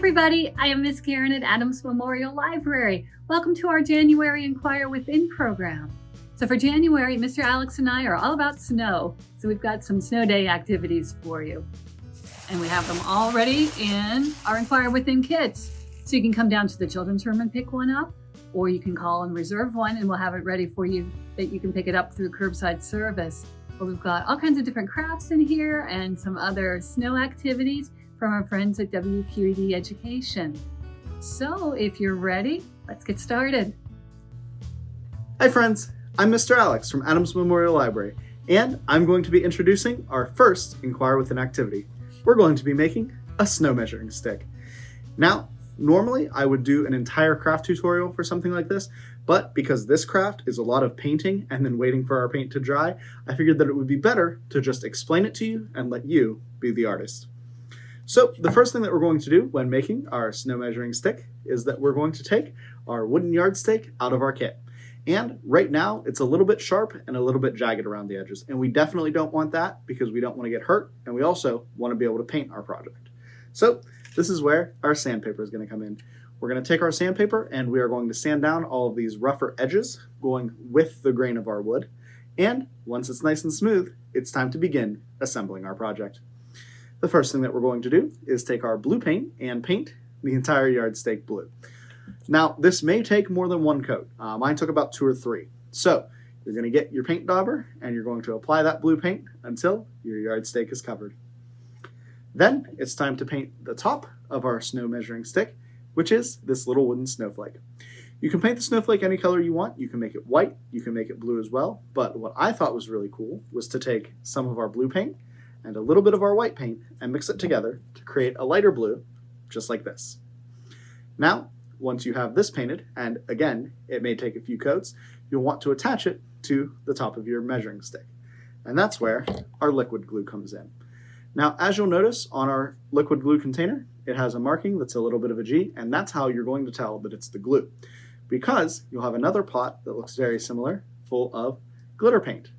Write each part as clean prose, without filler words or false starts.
everybody, I am Miss Karen at Adams Memorial Library. Welcome to our January Inquire Within program. So for January, Mr. Alex and I are all about snow. So we've got some snow day activities for you. And we have them all ready in our Inquire Within kits. So you can come down to the children's room and pick one up, or you can call and reserve one and we'll have it ready for you that you can pick it up through curbside service. But we've got all kinds of different crafts in here and some other snow activities from our friends at WQED Education. So if you're ready, let's get started. Hi friends, I'm Mr. Alex from Adams Memorial Library, and I'm going to be introducing our first Inquire Within activity. We're going to be making a snow measuring stick. Now, normally I would do an entire craft tutorial for something like this, but because this craft is a lot of painting and then waiting for our paint to dry, I figured that it would be better to just explain it to you and let you be the artist. So the first thing that we're going to do when making our snow measuring stick is that we're going to take our wooden yardstick out of our kit. And right now it's a little bit sharp and a little bit jagged around the edges. And we definitely don't want that because we don't want to get hurt. And we also want to be able to paint our project. So this is where our sandpaper is going to come in. We're going to take our sandpaper and we are going to sand down all of these rougher edges going with the grain of our wood. And once it's nice and smooth, it's time to begin assembling our project. The first thing that we're going to do is take our blue paint and paint the entire yardstick blue. Now, this may take more than one coat. Mine took about 2 or 3. So you're going to get your paint dauber and you're going to apply that blue paint until your yardstick is covered. Then it's time to paint the top of our snow measuring stick, which is this little wooden snowflake. You can paint the snowflake any color you want. You can make it white, you can make it blue as well. But what I thought was really cool was to take some of our blue paint and a little bit of our white paint and mix it together to create a lighter blue, just like this. Now, once you have this painted, and again, it may take a few coats, you'll want to attach it to the top of your measuring stick. And that's where our liquid glue comes in. Now, as you'll notice on our liquid glue container, it has a marking that's a little bit of a G, and that's how you're going to tell that it's the glue. Because you'll have another pot that looks very similar, full of glitter paint.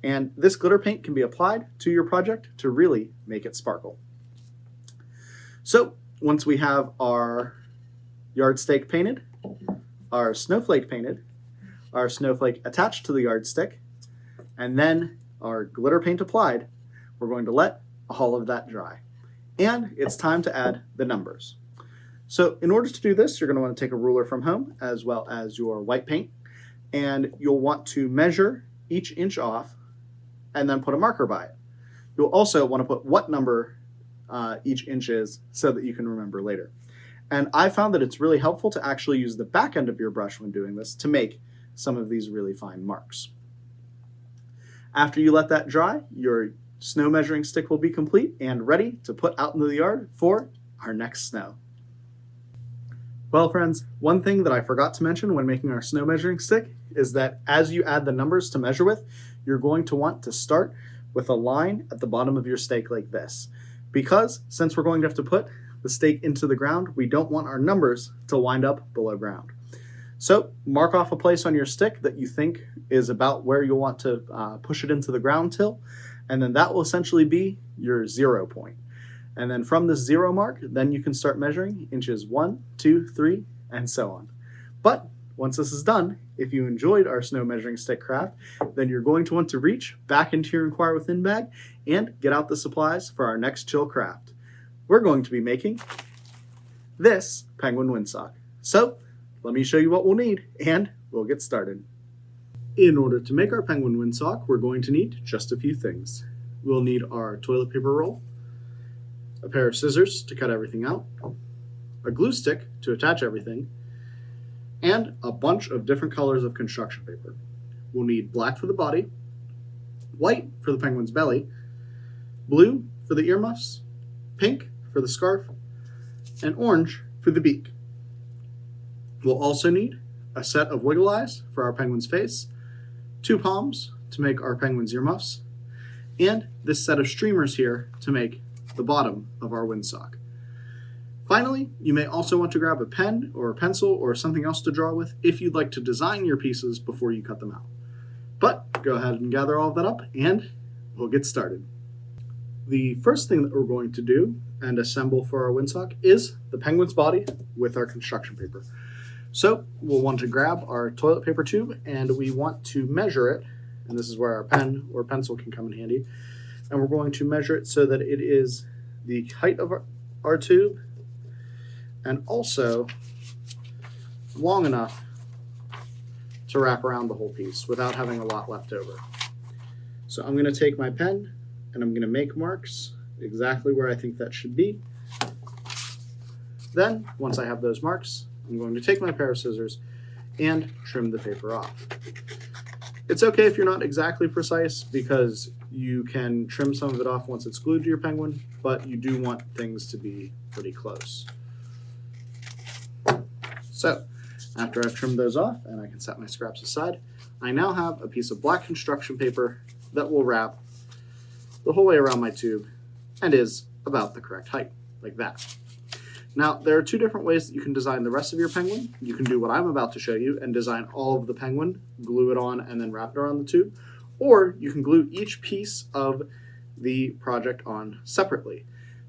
And this glitter paint can be applied to your project to really make it sparkle. So once we have our yardstick painted, our snowflake attached to the yardstick, and then our glitter paint applied, we're going to let all of that dry. And it's time to add the numbers. So in order to do this, you're going to want to take a ruler from home as well as your white paint, and you'll want to measure each inch off and then put a marker by it. You'll also want to put what number each inch is so that you can remember later. And I found that it's really helpful to actually use the back end of your brush when doing this to make some of these really fine marks. After you let that dry, your snow measuring stick will be complete and ready to put out into the yard for our next snow. Well, friends, one thing that I forgot to mention when making our snow measuring stick is that as you add the numbers to measure with, you're going to want to start with a line at the bottom of your stake like this. Because since we're going to have to put the stake into the ground, we don't want our numbers to wind up below ground. So mark off a place on your stick that you think is about where you'll want to push it into the ground till, and then that will essentially be your 0 point. And then from this 0 mark, then you can start measuring inches 1, 2, 3, and so on. But once this is done, if you enjoyed our snow measuring stick craft, then you're going to want to reach back into your Inquire Within bag and get out the supplies for our next chill craft. We're going to be making this penguin windsock. So let me show you what we'll need and we'll get started. In order to make our penguin windsock, we're going to need just a few things. We'll need our toilet paper roll, a pair of scissors to cut everything out, a glue stick to attach everything, and a bunch of different colors of construction paper. We'll need black for the body, white for the penguin's belly, blue for the earmuffs, pink for the scarf, and orange for the beak. We'll also need a set of wiggle eyes for our penguin's face, 2 palms to make our penguin's earmuffs, and this set of streamers here to make the bottom of our windsock. Finally, you may also want to grab a pen or a pencil or something else to draw with if you'd like to design your pieces before you cut them out. But go ahead and gather all of that up and we'll get started. the first thing that we're going to do and assemble for our windsock is the penguin's body with our construction paper. So we'll want to grab our toilet paper tube and we want to measure it, and this is where our pen or pencil can come in handy, and we're going to measure it so that it is the height of our tube and also long enough to wrap around the whole piece without having a lot left over. So I'm going to take my pen and I'm going to make marks exactly where I think that should be. Then, once I have those marks, I'm going to take my pair of scissors and trim the paper off. It's okay if you're not exactly precise because you can trim some of it off once it's glued to your penguin, but you do want things to be pretty close. So, after I've trimmed those off and I can set my scraps aside, I now have a piece of black construction paper that will wrap the whole way around my tube and is about the correct height, like that. Now, there are two different ways that you can design the rest of your penguin. You can do what I'm about to show you and design all of the penguin, glue it on, and then wrap it around the tube. Or you can glue each piece of the project on separately.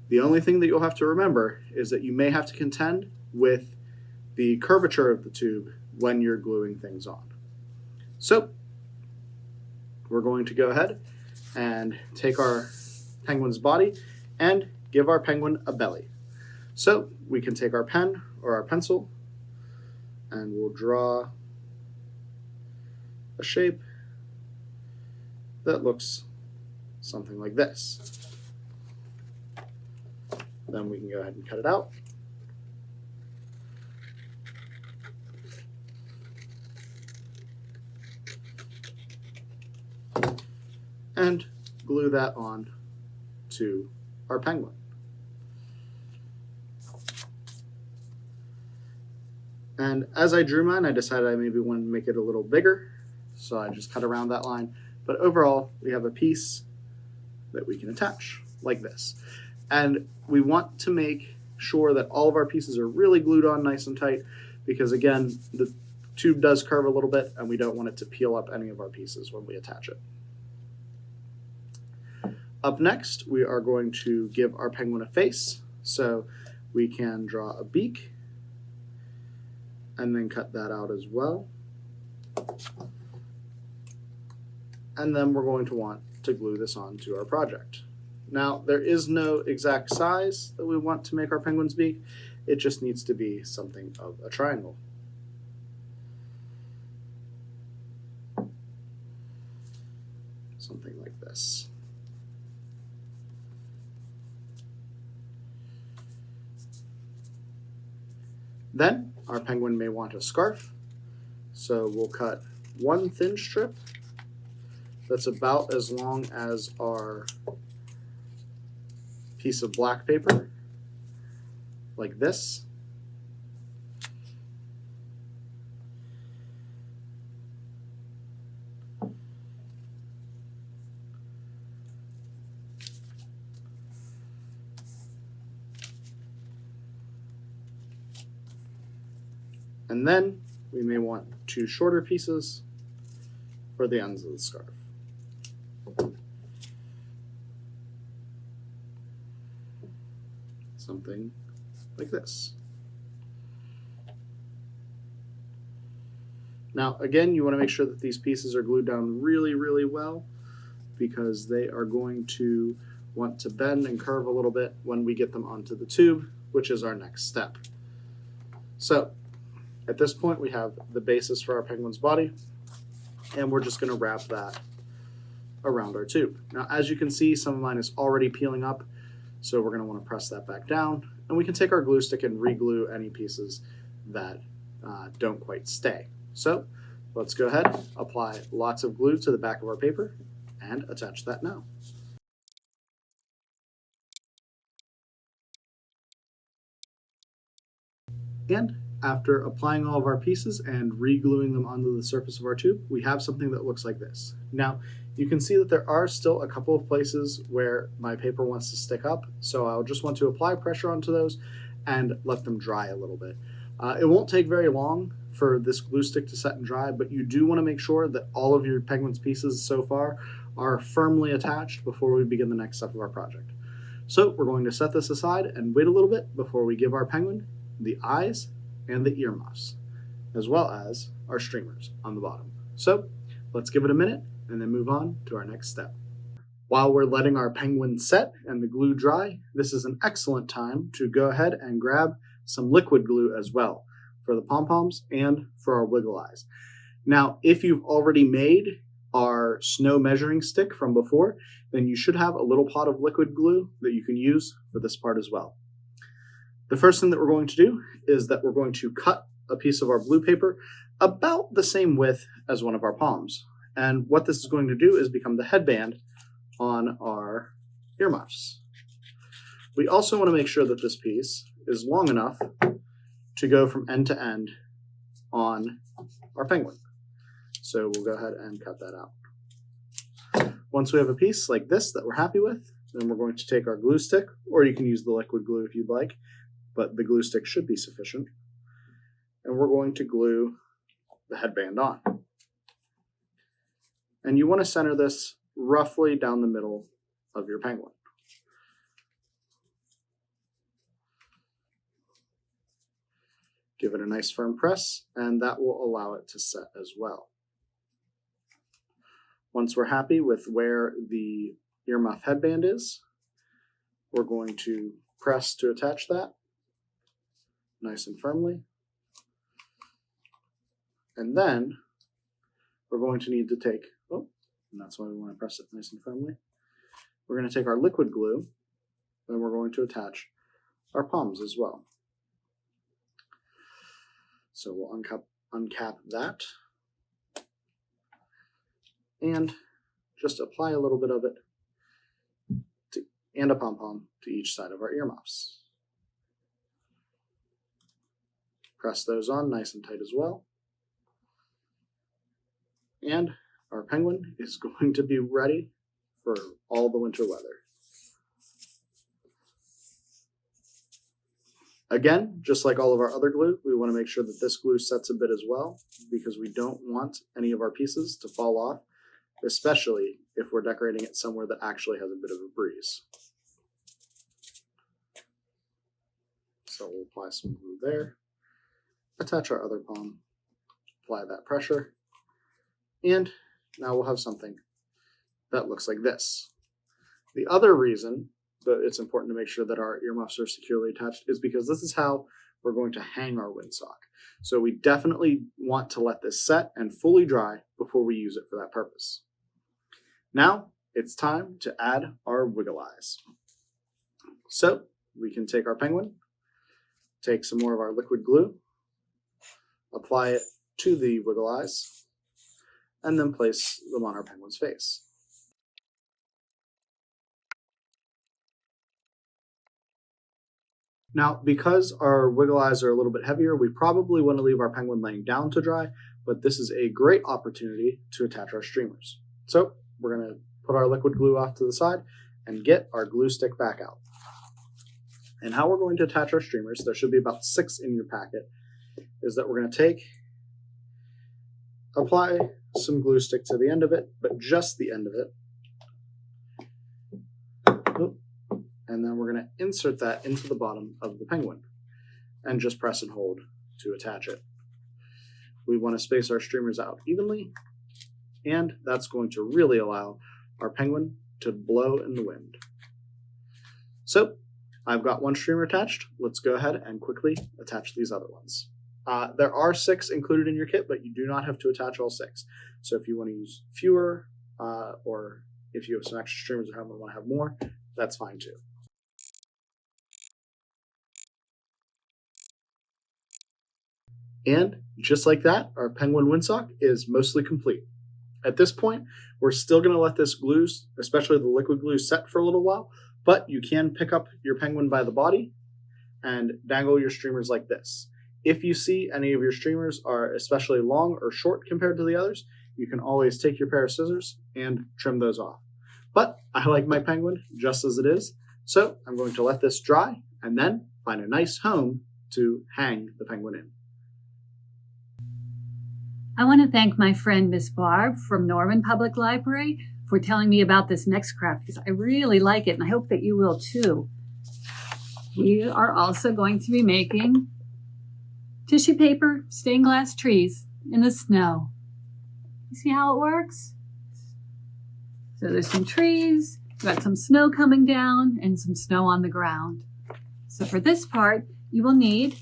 The only thing that you'll have to remember is that you may have to contend with the curvature of the tube when you're gluing things on. So, we're going to go ahead and take our penguin's body and give our penguin a belly. So we can take our pen or our pencil and we'll draw a shape that looks something like this. Then we can go ahead and cut it out. And glue that on to our penguin. And as I drew mine, I decided I maybe wanted to make it a little bigger, so I just cut around that line. But overall, we have a piece that we can attach like this. And we want to make sure that all of our pieces are really glued on nice and tight because, again, the tube does curve a little bit and we don't want it to peel up any of our pieces when we attach it. Up next, we are going to give our penguin a face. So we can draw a beak and then cut that out as well. And then we're going to want to glue this onto our project. Now, there is no exact size that we want to make our penguin's beak. It just needs to be something of a triangle. Something like this. Then our penguin may want a scarf, so we'll cut one thin strip that's about as long as our piece of black paper, like this. And then we may want two shorter pieces for the ends of the scarf. Something like this. Now, again, you want to make sure that these pieces are glued down really, really well because they are going to want to bend and curve a little bit when we get them onto the tube, which is our next step. So, at this point, we have the basis for our penguin's body, and we're just going to wrap that around our tube. Now, as you can see, some of mine is already peeling up, so we're going to want to press that back down, and we can take our glue stick and re-glue any pieces that don't quite stay. So let's go ahead, apply lots of glue to the back of our paper, and attach that now. And after applying all of our pieces and re-gluing them onto the surface of our tube, we have something that looks like this. Now, you can see that there are still a couple of places where my paper wants to stick up, so I'll just want to apply pressure onto those and let them dry a little bit. It won't take very long for this glue stick to set and dry, but you do want to make sure that all of your penguin's pieces so far are firmly attached before we begin the next step of our project. So we're going to set this aside and wait a little bit before we give our penguin the eyes and the earmuffs, as well as our streamers on the bottom. So let's give it a minute and then move on to our next step. While we're letting our penguin set and the glue dry, this is an excellent time to go ahead and grab some liquid glue as well for the pom-poms and for our wiggle eyes. Now, if you've already made our snow measuring stick from before, then you should have a little pot of liquid glue that you can use for this part as well. The first thing that we're going to do is that we're going to cut a piece of our blue paper about the same width as one of our palms. And what this is going to do is become the headband on our earmuffs. We also want to make sure that this piece is long enough to go from end to end on our penguin. So we'll go ahead and cut that out. Once we have a piece like this that we're happy with, then we're going to take our glue stick, or you can use the liquid glue if you'd like, but the glue stick should be sufficient. And we're going to glue the headband on. And you want to center this roughly down the middle of your penguin. Give it a nice firm press, and that will allow it to set as well. Once we're happy with where the earmuff headband is, we're going to press to attach that nice and firmly. And then we're going to need to take, and that's why we want to press it nice and firmly. We're going to take our liquid glue, and we're going to attach our palms as well. So we'll uncap that and just apply a little bit of it and a pom-pom to each side of our earmuffs. Press those on nice and tight as well. And our penguin is going to be ready for all the winter weather. Again, just like all of our other glue, we want to make sure that this glue sets a bit as well, because we don't want any of our pieces to fall off, especially if we're decorating it somewhere that actually has a bit of a breeze. So we'll apply some glue there, attach our other palm, apply that pressure, and now we'll have something that looks like this. The other reason that it's important to make sure that our earmuffs are securely attached is because this is how we're going to hang our windsock. So we definitely want to let this set and fully dry before we use it for that purpose. Now it's time to add our wiggle eyes. So we can take our penguin, take some more of our liquid glue, apply it to the wiggle eyes, and then place them on our penguin's face. Now, because our wiggle eyes are a little bit heavier, we probably want to leave our penguin laying down to dry, but this is a great opportunity to attach our streamers. So we're going to put our liquid glue off to the side and get our glue stick back out. And how we're going to attach our streamers, there should be about 6 in your packet, is that we're going to apply some glue stick to the end of it, but just the end of it. And then we're going to insert that into the bottom of the penguin and just press and hold to attach it. We want to space our streamers out evenly, and that's going to really allow our penguin to blow in the wind. So I've got one streamer attached. Let's go ahead and quickly attach these other ones. There are 6 included in your kit, but you do not have to attach all 6. So if you want to use fewer, or if you have some extra streamers or want to have more, that's fine too. And just like that, our penguin windsock is mostly complete. At this point, we're still going to let this glue, especially the liquid glue, set for a little while, but you can pick up your penguin by the body and dangle your streamers like this. If you see any of your streamers are especially long or short compared to the others, you can always take your pair of scissors and trim those off. But I like my penguin just as it is, so I'm going to let this dry and then find a nice home to hang the penguin in. I want to thank my friend Miss Barb from Norman Public Library for telling me about this next craft because I really like it and I hope that you will too. We are also going to be making tissue paper stained glass trees in the snow. You see how it works? So there's some trees, we've got some snow coming down and some snow on the ground. So for this part, you will need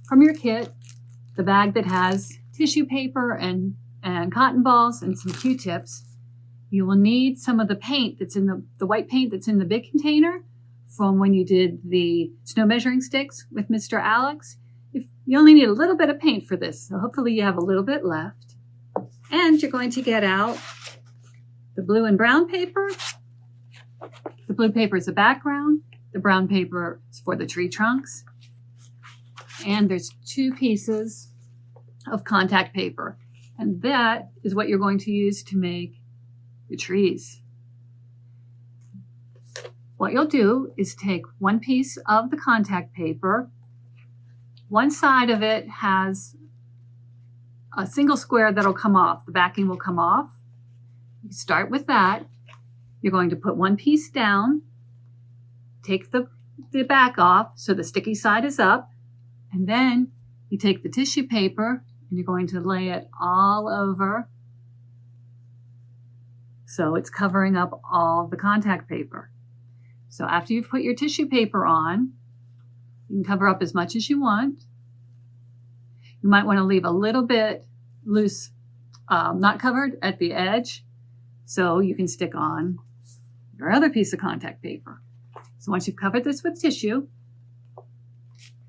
from your kit the bag that has tissue paper and cotton balls and some Q-tips. You will need some of the paint that's in the white paint that's in the big container from when you did the snow measuring sticks with Mr. Alex. You only need a little bit of paint for this, so hopefully you have a little bit left. And you're going to get out the blue and brown paper. The blue paper is the background. The brown paper is for the tree trunks. And there's 2 pieces of contact paper. And that is what you're going to use to make the trees. What you'll do is take 1 piece of the contact paper. One side of it has a single square that'll come off. The backing will come off. You start with that. You're going to put 1 piece down, take the back off so the sticky side is up, and then you take the tissue paper and you're going to lay it all over so it's covering up all the contact paper. So after you've put your tissue paper on, you can cover up as much as you want. You might want to leave a little bit loose, not covered at the edge, so you can stick on your other piece of contact paper. So once you've covered this with tissue,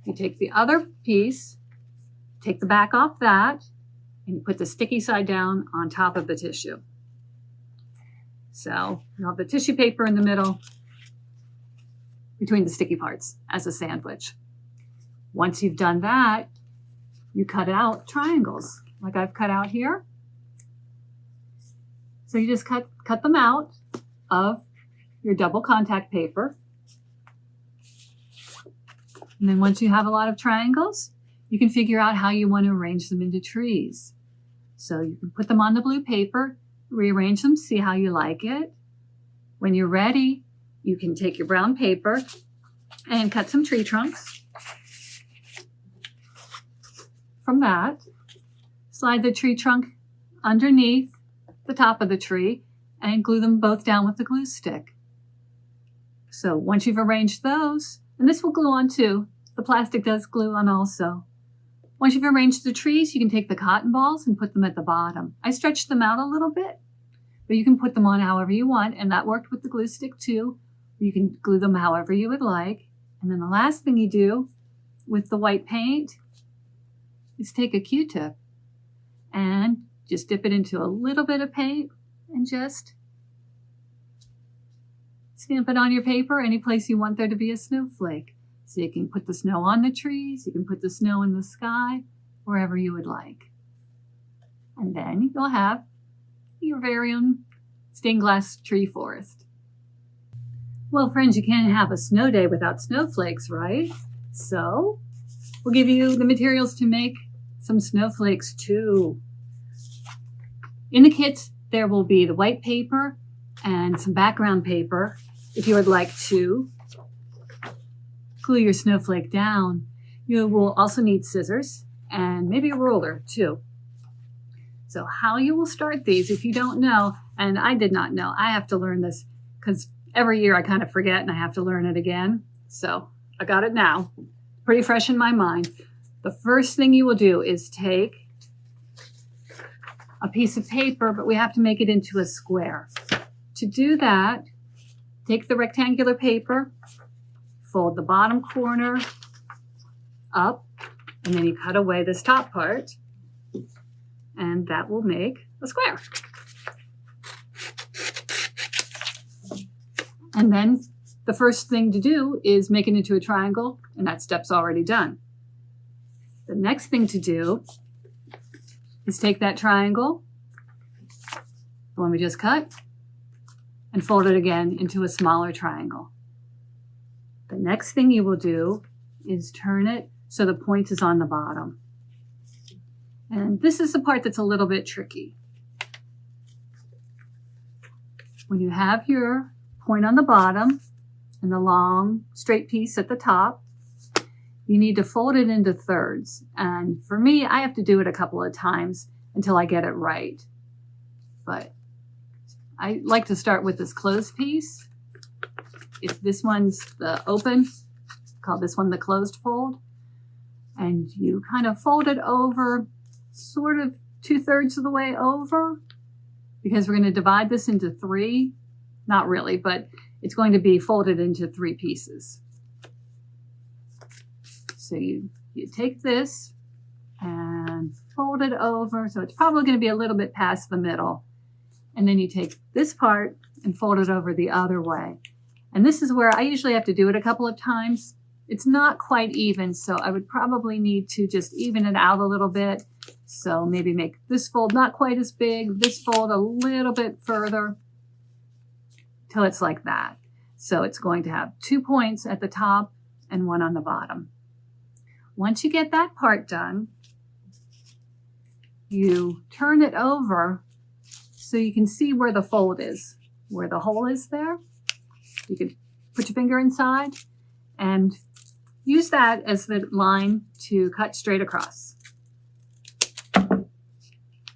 you take the other piece, take the back off that, and you put the sticky side down on top of the tissue. So you have the tissue paper in the middle between the sticky parts as a sandwich. Once you've done that, you cut out triangles like I've cut out here. So you just cut them out of your double contact paper. And then once you have a lot of triangles, you can figure out how you want to arrange them into trees. So you can put them on the blue paper, rearrange them, see how you like it. When you're ready, you can take your brown paper and cut some tree trunks. From that, slide the tree trunk underneath the top of the tree and glue them both down with the glue stick. So once you've arranged those, and this will glue on too, the plastic does glue on also. Once you've arranged the trees, you can take the cotton balls and put them at the bottom. I stretched them out a little bit, but you can put them on however you want, and that worked with the glue stick too. You can glue them however you would like. And then the last thing you do with the white paint is take a Q-tip and just dip it into a little bit of paint and just stamp it on your paper any place you want there to be a snowflake. So you can put the snow on the trees, you can put the snow in the sky, wherever you would like. And then you'll have your very own stained glass tree forest. Well, friends, you can't have a snow day without snowflakes, right? So we'll give you the materials to make some snowflakes too. In the kits, there will be the white paper and some background paper if you would like to glue your snowflake down. You will also need scissors and maybe a ruler too. So how you will start these, if you don't know, and I did not know, I have to learn this because every year I kind of forget and I have to learn it again. So I got it now, pretty fresh in my mind. The first thing you will do is take a piece of paper, but we have to make it into a square. To do that, take the rectangular paper, fold the bottom corner up, and then you cut away this top part, and that will make a square. And then the first thing to do is make it into a triangle, and that step's already done. The next thing to do is take that triangle, the one we just cut, and fold it again into a smaller triangle. The next thing you will do is turn it so the point is on the bottom. And this is the part that's a little bit tricky. when you have your point on the bottom and the long straight piece at the top, you need to fold it into thirds. And for me, I have to do it a couple of times until I get it right. But I like to start with this closed piece. If this one's the open, call this one the closed fold. And you kind of fold it over sort of 2/3 of the way over, because we're going to divide this into 3. Not really, but it's going to be folded into 3 pieces. So you take this and fold it over. So it's probably going to be a little bit past the middle. And then you take this part and fold it over the other way. And this is where I usually have to do it a couple of times. It's not quite even, so I would probably need to just even it out a little bit. So maybe make this fold not quite as big, this fold a little bit further, till it's like that. So it's going to have 2 points at the top and 1 on the bottom. Once you get that part done, you turn it over so you can see where the fold is, where the hole is there. You can put your finger inside and use that as the line to cut straight across.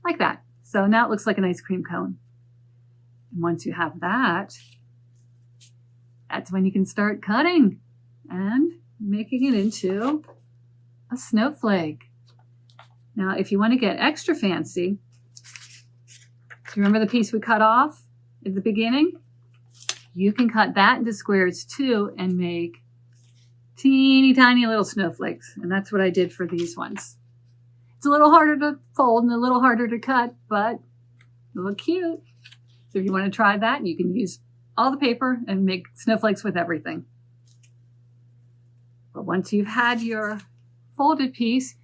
Like that. So now it looks like an ice cream cone. And once you have that, that's when you can start cutting and making it into a snowflake. Now, if you want to get extra fancy, do you remember the piece we cut off at the beginning? You can cut that into squares too and make teeny tiny little snowflakes. And that's what I did for these ones. It's a little harder to fold and a little harder to cut, but they look cute. So if you want to try that, you can use all the paper and make snowflakes with everything. But once you've had your folded piece,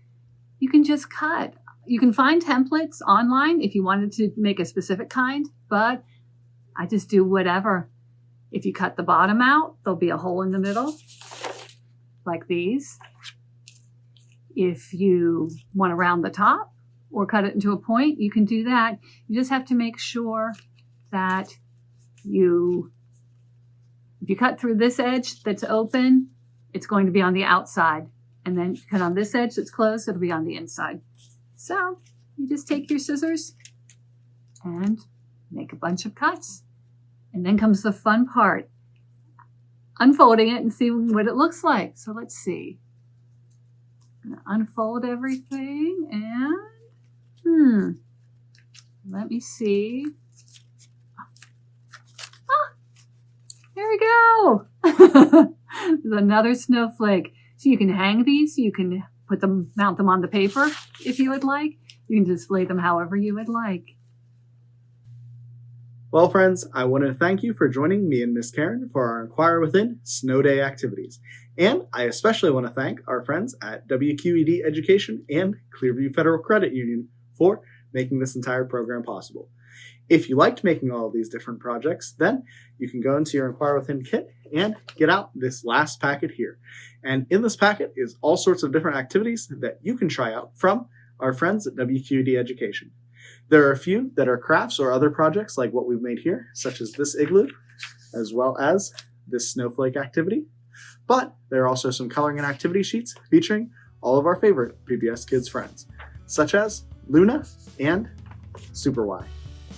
you can just cut. You can find templates online if you wanted to make a specific kind, but I just do whatever. If you cut the bottom out, there'll be a hole in the middle, like these. If you want to round the top or cut it into a point, you can do that. You just have to make sure that if you cut through this edge that's open, it's going to be on the outside. And then you cut on this edge that's closed, it'll be on the inside. So you just take your scissors and make a bunch of cuts. And then comes the fun part, unfolding it and seeing what it looks like. So let's see. I'm gonna unfold everything and, let me see. Ah, there we go. There's another snowflake. So you can hang these, you can mount them on the paper if you would like. You can display them however you would like. Well, friends, I want to thank you for joining me and Miss Karen for our Inquire Within Snow Day activities. And I especially want to thank our friends at WQED Education and Clearview Federal Credit Union for making this entire program possible. If you liked making all of these different projects, then you can go into your Inquire Within kit and get out this last packet here. And in this packet is all sorts of different activities that you can try out from our friends at WQED Education. There are a few that are crafts or other projects like what we've made here, such as this igloo, as well as this snowflake activity. But there are also some coloring and activity sheets featuring all of our favorite PBS Kids friends, such as Luna and Super Y.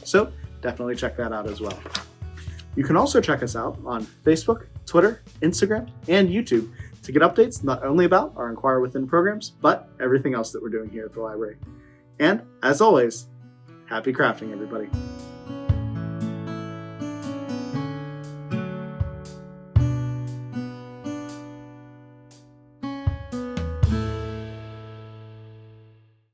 So definitely check that out as well. You can also check us out on Facebook, Twitter, Instagram, and YouTube to get updates not only about our Inquire Within programs, but everything else that we're doing here at the library. And as always, happy crafting, everybody.